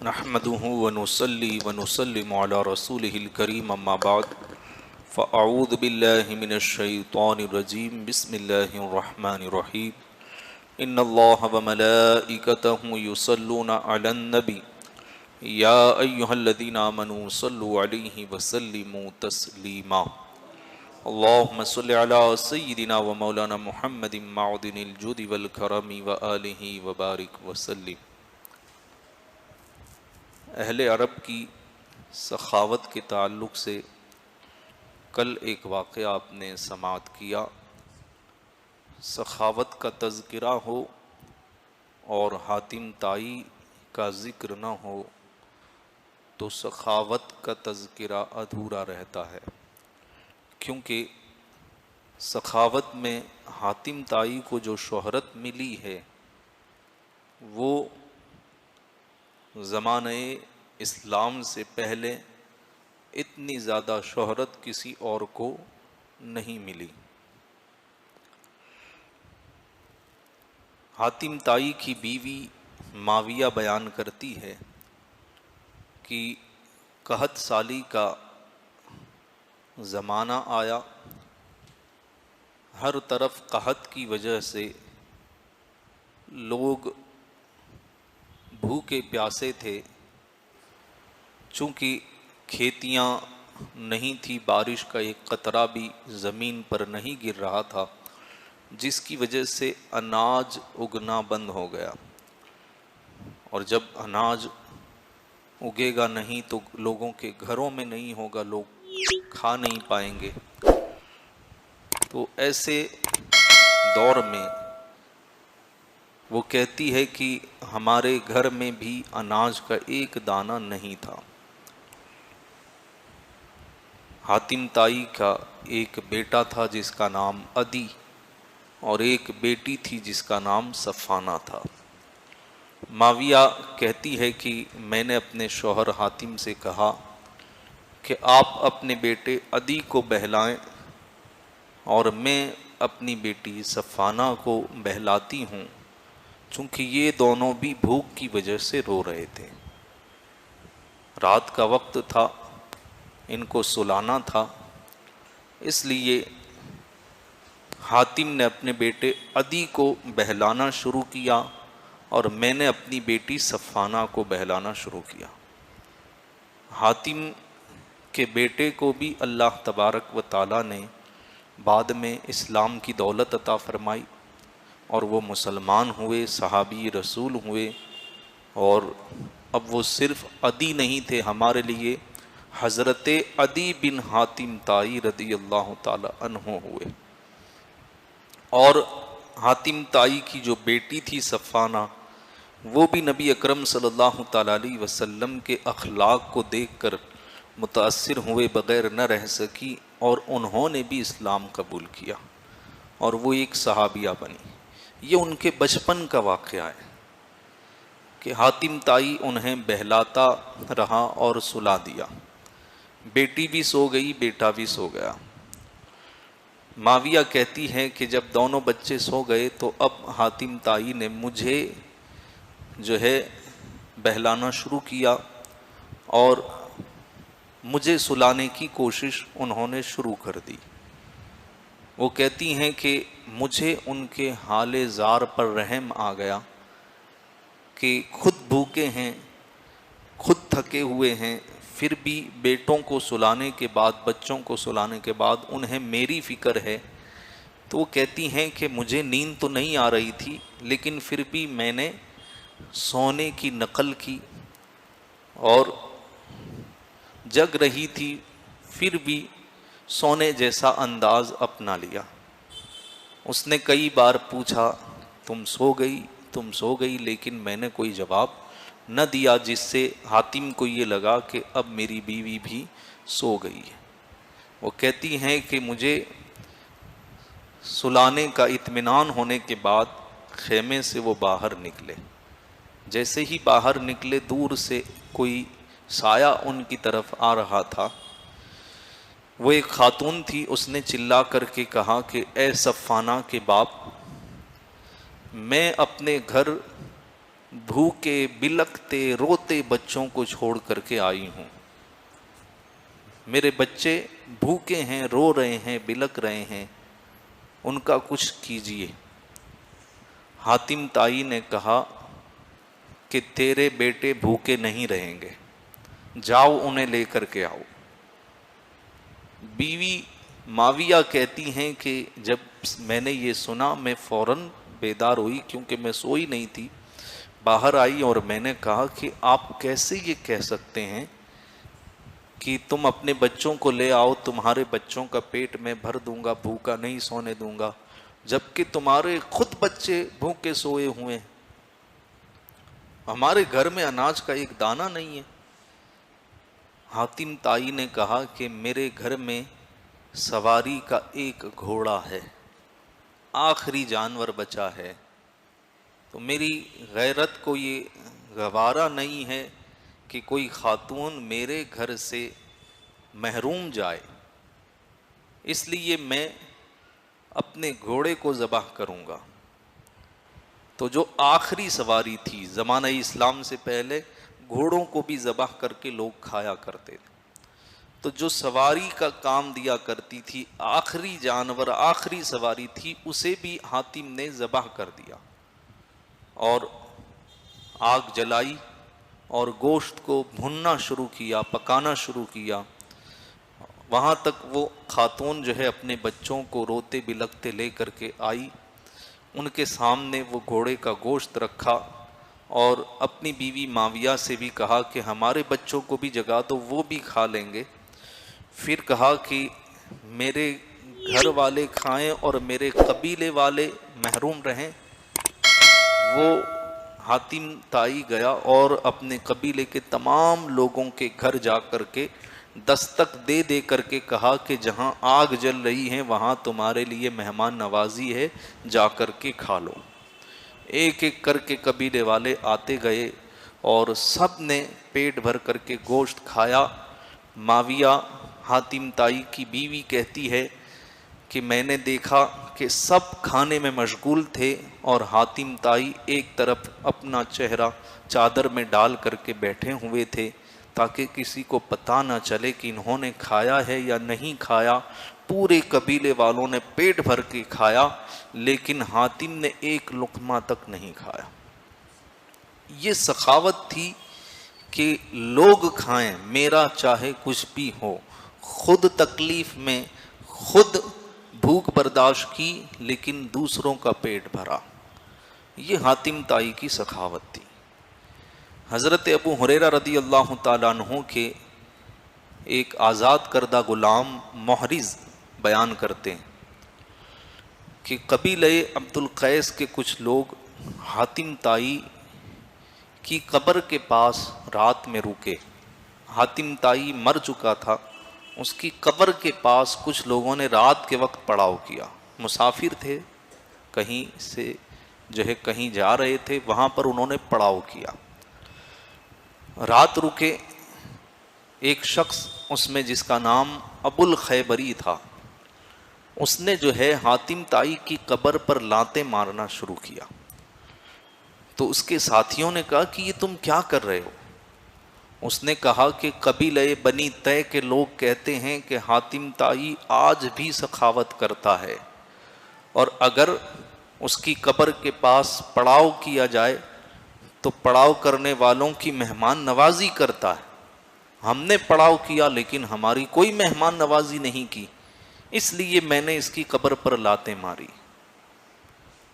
نحمده ونصلي ونسلم على رسوله الكريم اما بعد فاعوذ بالله من الشيطان الرجيم بسم الله الرحمن الرحيم ان الله وملائكته يصلون على النبي يا ايها الذين امنوا صلوا عليه وسلموا تسليما اللهم صل على سيدنا ومولانا محمد معدن الجود والكرم وآله وبارك وسلم۔ اہل عرب کی سخاوت کے تعلق سے کل ایک واقعہ آپ نے سماعت کیا۔ سخاوت کا تذکرہ ہو اور حاتم طائی کا ذکر نہ ہو تو سخاوت کا تذکرہ ادھورا رہتا ہے، کیونکہ سخاوت میں حاتم طائی کو جو شہرت ملی ہے وہ زمانہ اسلام سے پہلے اتنی زیادہ شہرت کسی اور کو نہیں ملی۔ حاتم طائی کی بیوی معاویہ بیان کرتی ہے کہ قحط سالی کا زمانہ آیا، ہر طرف قحط کی وجہ سے لوگ بھوکے پیاسے تھے، چونکہ کھیتیاں نہیں تھی، بارش کا ایک قطرہ بھی زمین پر نہیں گر رہا تھا، جس کی وجہ سے اناج اگنا بند ہو گیا، اور جب اناج اگے گا نہیں تو لوگوں کے گھروں میں نہیں ہوگا، لوگ کھا نہیں پائیں گے۔ تو ایسے دور میں وہ کہتی ہے کہ ہمارے گھر میں بھی اناج کا ایک دانہ نہیں تھا۔ حاتم طائی کا ایک بیٹا تھا جس کا نام عدی، اور ایک بیٹی تھی جس کا نام صفانہ تھا۔ معاویہ کہتی ہے کہ میں نے اپنے شوہر حاتم سے کہا کہ آپ اپنے بیٹے عدی کو بہلائیں اور میں اپنی بیٹی صفانہ کو بہلاتی ہوں، چونکہ یہ دونوں بھی بھوک کی وجہ سے رو رہے تھے۔ رات کا وقت تھا، ان کو سلانا تھا، اس لیے حاتم نے اپنے بیٹے عدی کو بہلانا شروع کیا اور میں نے اپنی بیٹی صفانہ کو بہلانا شروع کیا۔ حاتم کے بیٹے کو بھی اللہ تبارک و تعالیٰ نے بعد میں اسلام کی دولت عطا فرمائی اور وہ مسلمان ہوئے، صحابی رسول ہوئے، اور اب وہ صرف عدی نہیں تھے، ہمارے لیے حضرت عدی بن حاتم طائی رضی اللہ تعالی عنہ ہوئے۔ اور حاتم طائی کی جو بیٹی تھی صفانہ، وہ بھی نبی اکرم صلی اللہ تعالی علیہ وسلم کے اخلاق کو دیکھ کر متاثر ہوئے بغیر نہ رہ سکی، اور انہوں نے بھی اسلام قبول کیا اور وہ ایک صحابیہ بنی۔ یہ ان کے بچپن کا واقعہ ہے کہ حاتم طائی انہیں بہلاتا رہا اور سلا دیا، بیٹی بھی سو گئی، بیٹا بھی سو گیا۔ معاویہ کہتی ہے کہ جب دونوں بچے سو گئے تو اب حاتم طائی نے مجھے جو ہے بہلانا شروع کیا اور مجھے سلانے کی کوشش انہوں نے شروع کر دی۔ وہ کہتی ہیں کہ مجھے ان کے حال زار پر رحم آ گیا کہ خود بھوکے ہیں، خود تھکے ہوئے ہیں، پھر بھی بیٹوں کو سلانے کے بعد، بچوں کو سلانے کے بعد انہیں میری فکر ہے۔ تو وہ کہتی ہیں کہ مجھے نیند تو نہیں آ رہی تھی، لیکن پھر بھی میں نے سونے کی نقل کی اور جگ رہی تھی، پھر بھی سونے جیسا انداز اپنا لیا۔ اس نے کئی بار پوچھا تم سو گئی، لیکن میں نے کوئی جواب نہ دیا، جس سے حاتم کو یہ لگا کہ اب میری بیوی بھی سو گئی ہے۔ وہ کہتی ہیں کہ مجھے سلانے کا اطمینان ہونے کے بعد خیمے سے وہ باہر نکلے۔ جیسے ہی باہر نکلے دور سے کوئی سایہ ان کی طرف آ رہا تھا۔ وہ ایک خاتون تھی، اس نے چلا کر کے کہا کہ اے صفانہ کے باپ، میں اپنے گھر بھوکے بلکتے روتے بچوں کو چھوڑ کر کے آئی ہوں. میرے بچے بھوکے ہیں، رو رہے ہیں، بلک رہے ہیں، ان کا کچھ کیجیے. حاتم تائی نے کہا کہ تیرے بیٹے بھوکے نہیں رہیں گے، جاؤ انہیں لے کر کے آؤ. بیوی معاویہ کہتی ہیں کہ جب میں نے یہ سنا میں فوراً بیدار ہوئی، کیونکہ میں سوئی نہیں تھی. باہر آئی اور میں نے کہا کہ آپ کیسے یہ کہہ سکتے ہیں کہ تم اپنے بچوں کو لے آؤ، تمہارے بچوں کا پیٹ میں بھر دوں گا، بھوکا نہیں سونے دوں گا، جبکہ تمہارے خود بچے بھوکے سوئے ہوئے ہیں، ہمارے گھر میں اناج کا ایک دانہ نہیں ہے. حاتم تائی نے کہا کہ میرے گھر میں سواری کا ایک گھوڑا ہے، آخری جانور بچا ہے، تو میری غیرت کو یہ گوارا نہیں ہے کہ کوئی خاتون میرے گھر سے محروم جائے، اس لیے میں اپنے گھوڑے کو ذبح کروں گا. تو جو آخری سواری تھی، زمانہ اسلام سے پہلے گھوڑوں کو بھی ذبح کر کے لوگ کھایا کرتے تھے، تو جو سواری کا کام دیا کرتی تھی، آخری جانور آخری سواری تھی، اسے بھی حاتم نے ذبح کر دیا اور آگ جلائی اور گوشت کو بھوننا شروع کیا، پکانا شروع کیا. وہاں تک وہ خاتون جو ہے اپنے بچوں کو روتے بلکتے لے کر کے آئی. ان کے سامنے وہ گھوڑے کا گوشت رکھا اور اپنی بیوی معاویہ سے بھی کہا کہ ہمارے بچوں کو بھی جگا دو، وہ بھی کھا لیں گے. پھر کہا کہ میرے گھر والے کھائیں اور میرے قبیلے والے محروم رہیں. وہ حاتم تائی گیا اور اپنے قبیلے کے تمام لوگوں کے گھر جا کر کے دستک دے دے کر کے کہا کہ جہاں آگ جل رہی ہے وہاں تمہارے لیے مہمان نوازی ہے، جا کر کے کھا لو. ایک ایک کر کے قبیلے والے آتے گئے اور سب نے پیٹ بھر کر کے گوشت کھایا. معاویہ حاتم تائی کی بیوی کہتی ہے کہ میں نے دیکھا کہ سب کھانے میں مشغول تھے اور حاتم تائی ایک طرف اپنا چہرہ چادر میں ڈال کر کے بیٹھے ہوئے تھے تاکہ کسی کو پتہ نہ چلے کہ انہوں نے کھایا ہے یا نہیں کھایا. پورے قبیلے والوں نے پیٹ بھر کے کھایا، لیکن حاتم نے ایک لقمہ تک نہیں کھایا. یہ سخاوت تھی کہ لوگ کھائیں، میرا چاہے کچھ بھی ہو. خود تکلیف میں خود بھوک برداشت کی، لیکن دوسروں کا پیٹ بھرا. یہ حاتم تائی کی سخاوت تھی. حضرت ابو ہریرہ رضی اللہ تعالیٰ عنہ کے ایک آزاد کردہ غلام محرز بیان کرتے ہیں کہ قبیلہ عبد القیس کے کچھ لوگ حاتم تائی کی قبر کے پاس رات میں رکے. حاتم تائی مر چکا تھا، اس کی قبر کے پاس کچھ لوگوں نے رات کے وقت پڑاؤ کیا. مسافر تھے، کہیں سے جو ہے کہیں جا رہے تھے، وہاں پر انہوں نے پڑاؤ کیا، رات رکے. ایک شخص اس میں جس کا نام ابو الخیبری تھا، اس نے جو ہے حاتم تائی کی قبر پر لاتیں مارنا شروع کیا. تو اس کے ساتھیوں نے کہا کہ یہ تم کیا کر رہے ہو؟ اس نے کہا کہ قبیلہ بنی طے کے لوگ کہتے ہیں کہ حاتم تائی آج بھی سخاوت کرتا ہے، اور اگر اس کی قبر کے پاس پڑاؤ کیا جائے تو پڑاؤ کرنے والوں کی مہمان نوازی کرتا ہے. ہم نے پڑاؤ کیا لیکن ہماری کوئی مہمان نوازی نہیں کی، اس لیے میں نے اس کی قبر پر لاتیں ماری.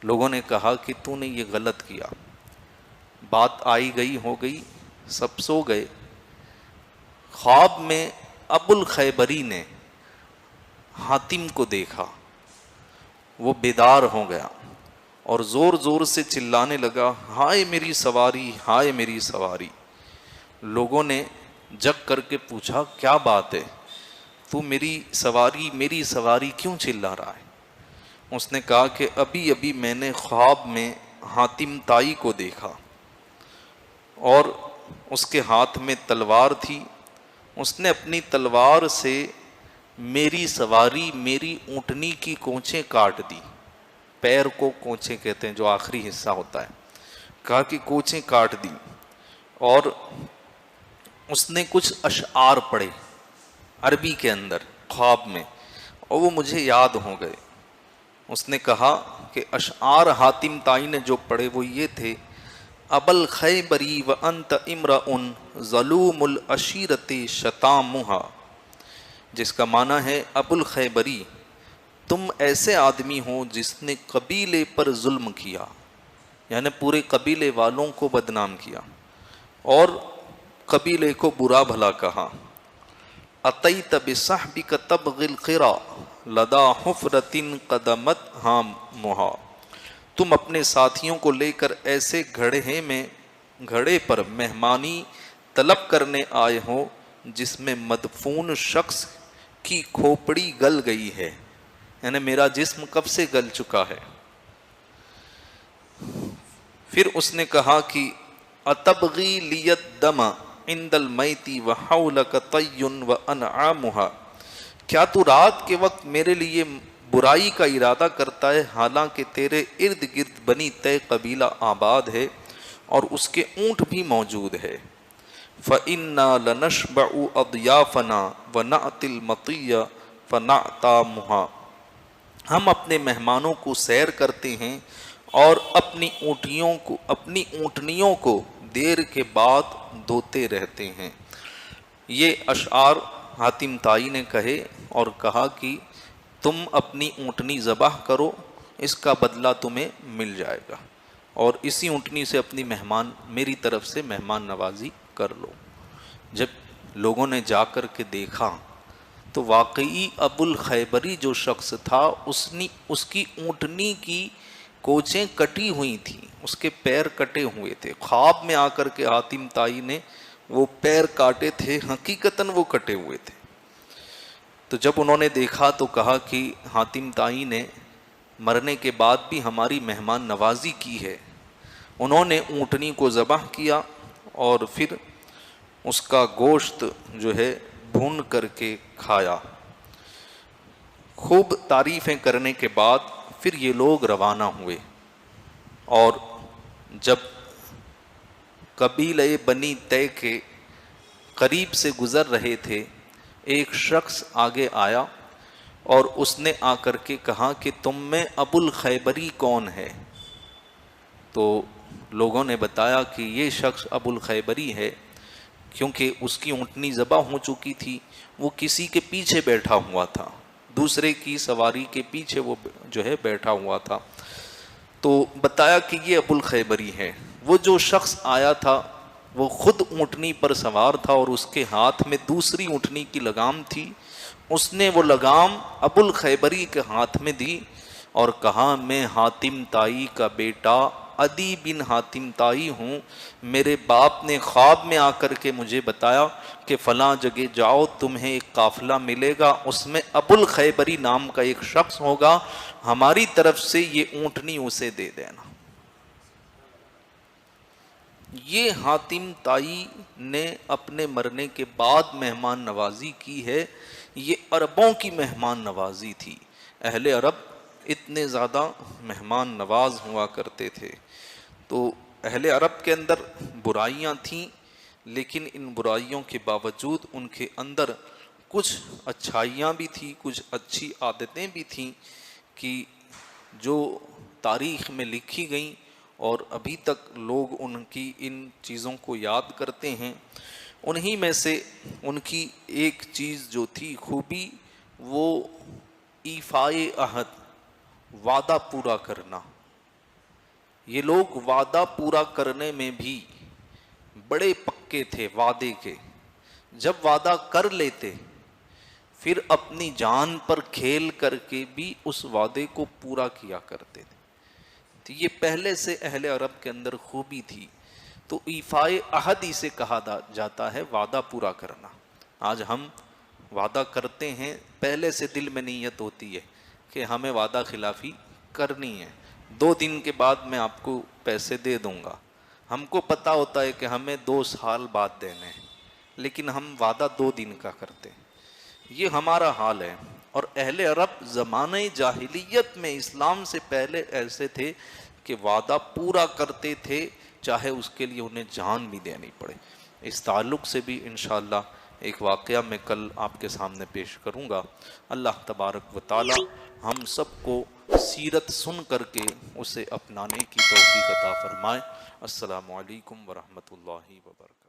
لوگوں نے کہا کہ تو نے یہ غلط کیا. بات آئی گئی ہو گئی، سب سو گئے. خواب میں ابو الخیبری نے حاتم کو دیکھا، وہ بیدار ہو گیا اور زور زور سے چلانے لگا، ہائے میری سواری، ہائے میری سواری. لوگوں نے جگ کر کے پوچھا کیا بات ہے، تو میری سواری کیوں چلا رہا ہے؟ اس نے کہا کہ ابھی ابھی میں نے خواب میں حاتم تائی کو دیکھا اور اس کے ہاتھ میں تلوار تھی. اس نے اپنی تلوار سے میری سواری، میری اونٹنی کی کونچیں کاٹ دی. پیر کو کونچیں کہتے ہیں، جو آخری حصہ ہوتا ہے. کہا کہ کوچیں کاٹ دی، اور اس نے کچھ اشعار پڑھے عربی کے اندر خواب میں، اور وہ مجھے یاد ہو گئے۔ اس نے کہا کہ اشعار حاتم طائی نے جو پڑھے وہ یہ تھے: ابل خیبری و انت امرأ ظلوم العشیرت شتامہا، جس کا معنی ہے ابو الخیبری، تم ایسے آدمی ہو جس نے قبیلے پر ظلم کیا، یعنی پورے قبیلے والوں کو بدنام کیا اور قبیلے کو برا بھلا کہا۔ اتیت بصحبک تبغی القرا لدا حفرۃ قدمتھا مہا، تم اپنے ساتھیوں کو لے کر ایسے گھڑے پر مہمانی طلب کرنے آئے ہو جس میں مدفون شخص کی کھوپڑی گل گئی ہے، یعنی میرا جسم کب سے گل چکا ہے۔ پھر اس نے کہا کہ اتبغی لی الدم عند المیت وحولک طی وانعامھا، کیا تو رات کے وقت میرے لیے برائی کا ارادہ کرتا ہے حالانکہ تیرے ارد گرد بنی طے قبیلہ آباد ہے اور اس کے اونٹ بھی موجود ہے۔ فَإِنَّا لَنَشْبَعُ أَضْيَافَنَا وَنَأْتِي الْمَطِيَّ فَنَعْتَامُهَا، ہم اپنے مہمانوں کو سیر کرتے ہیں اور اپنی اونٹنیوں کو دیر کے بعد دھوتے رہتے ہیں۔ یہ اشعار حاتم طائی نے کہے اور کہا کہ تم اپنی اونٹنی ذبح کرو، اس کا بدلہ تمہیں مل جائے گا، اور اسی اونٹنی سے اپنی میری طرف سے مہمان نوازی کر لو۔ جب لوگوں نے جا کر کے دیکھا تو واقعی ابو الخیبری جو شخص تھا اس کی اونٹنی کی کوچیں کٹی ہوئی تھیں، اس کے پیر کٹے ہوئے تھے۔ خواب میں آ کر کے حاتم طائی نے وہ پیر کاٹے تھے، حقیقتاً وہ کٹے ہوئے تھے۔ تو جب انہوں نے دیکھا تو کہا کہ حاتم طائی نے مرنے کے بعد بھی ہماری مہمان نوازی کی ہے۔ انہوں نے اونٹنی کو ذبح کیا اور پھر اس کا گوشت جو ہے بھون کر کے کھایا۔ خوب تعریفیں کرنے کے بعد پھر یہ لوگ روانہ ہوئے، اور جب قبیلہ بنی طے کے قریب سے گزر رہے تھے، ایک شخص آگے آیا اور اس نے آ کر کے کہا کہ تم میں ابو الخیبری کون ہے؟ تو لوگوں نے بتایا کہ یہ شخص ابو الخیبری ہے، کیونکہ اس کی اونٹنی ذبح ہو چکی تھی، وہ کسی کے پیچھے بیٹھا ہوا تھا، دوسرے کی سواری کے پیچھے وہ جو ہے بیٹھا ہوا تھا۔ تو بتایا کہ یہ ابو الخیبری ہے۔ وہ جو شخص آیا تھا وہ خود اونٹنی پر سوار تھا اور اس کے ہاتھ میں دوسری اونٹنی کی لگام تھی، اس نے وہ لگام ابو الخیبری کے ہاتھ میں دی اور کہا میں حاتم طائی کا بیٹا عدی بن حاتم طائی ہوں، میرے باپ نے خواب میں آ کر کے مجھے بتایا کہ فلاں جگہ جاؤ، تمہیں ایک قافلہ ملے گا، اس میں ابو الخیبری نام کا ایک شخص ہوگا، ہماری طرف سے یہ اونٹنی اسے دے دینا۔ یہ حاتم طائی نے اپنے مرنے کے بعد مہمان نوازی کی ہے، یہ عربوں کی مہمان نوازی تھی۔ اہل عرب اتنے زیادہ مہمان نواز ہوا کرتے تھے۔ تو اہل عرب کے اندر برائیاں تھیں، لیکن ان برائیوں کے باوجود ان کے اندر کچھ اچھائیاں بھی تھیں، کچھ اچھی عادتیں بھی تھیں کہ جو تاریخ میں لکھی گئیں اور ابھی تک لوگ ان کی ان چیزوں کو یاد کرتے ہیں۔ انہی میں سے ان کی ایک چیز جو تھی خوبی، وہ ایفائے عہد، وعدہ پورا کرنا۔ یہ لوگ وعدہ پورا کرنے میں بھی بڑے پکے تھے وعدے کے، جب وعدہ کر لیتے پھر اپنی جان پر کھیل کر کے بھی اس وعدے کو پورا کیا کرتے تھے۔ تو یہ پہلے سے اہل عرب کے اندر خوبی تھی۔ تو ایفائے عہد اسے کہا جاتا ہے، وعدہ پورا کرنا۔ آج ہم وعدہ کرتے ہیں، پہلے سے دل میں نیت ہوتی ہے کہ ہمیں وعدہ خلافی کرنی ہے، 2 دن کے بعد میں آپ کو پیسے دے دوں گا۔ ہم کو پتہ ہوتا ہے کہ ہمیں 2 سال بعد دینے ہیں، لیکن ہم وعدہ 2 دن کا کرتے ہیں۔ یہ ہمارا حال ہے۔ اور اہل عرب زمانہ جاہلیت میں اسلام سے پہلے ایسے تھے کہ وعدہ پورا کرتے تھے، چاہے اس کے لیے انہیں جان بھی دینی پڑے۔ اس تعلق سے بھی انشاءاللہ ایک واقعہ میں کل آپ کے سامنے پیش کروں گا۔ اللہ تبارک و تعالی ہم سب کو سیرت سن کر کے اسے اپنانے کی توفیق عطا فرمائے۔ السلام علیکم ورحمۃ اللہ وبرکاتہ۔